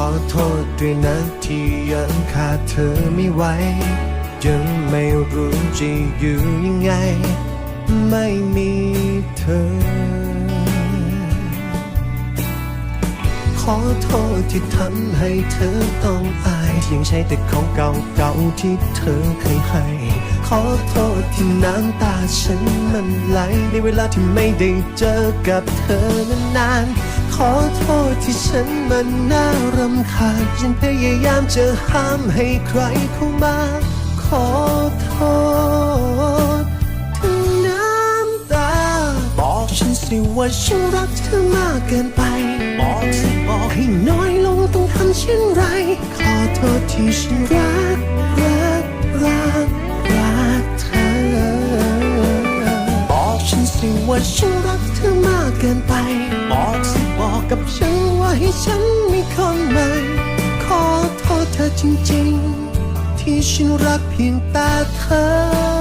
อโทษด้วยนะที่ยังขาดเธอไม่ไหวยังไม่รู้จะอยู่ยังไงไม่มีเธอขอโทษที่ทำให้เธอต้องอายยังใช้แต่ของเก่าๆที่เธอเคยให้ขอโทษที่น้ำตาฉันมันไหลในเวลาที่ไม่ได้เจอกับเธอนานๆขอโทษที่ฉันมันน่ารำคาญยังพยายามจะห้ามให้ใครเข้ามาขอโทษทั้งน้ำตาบอกฉันสิว่าฉันรักเธอมากเกินไปบอกให้น้อยลงต้องทำเช่นไรขอโทษที่ฉันรักเธอบอกฉันสิว่าฉันรักเธอมากเกินไปบอกกับฉันว่าให้ฉันมีคนใหม่ขอโทษเธอจริงๆที่ฉันรักเพียงแต่เธอ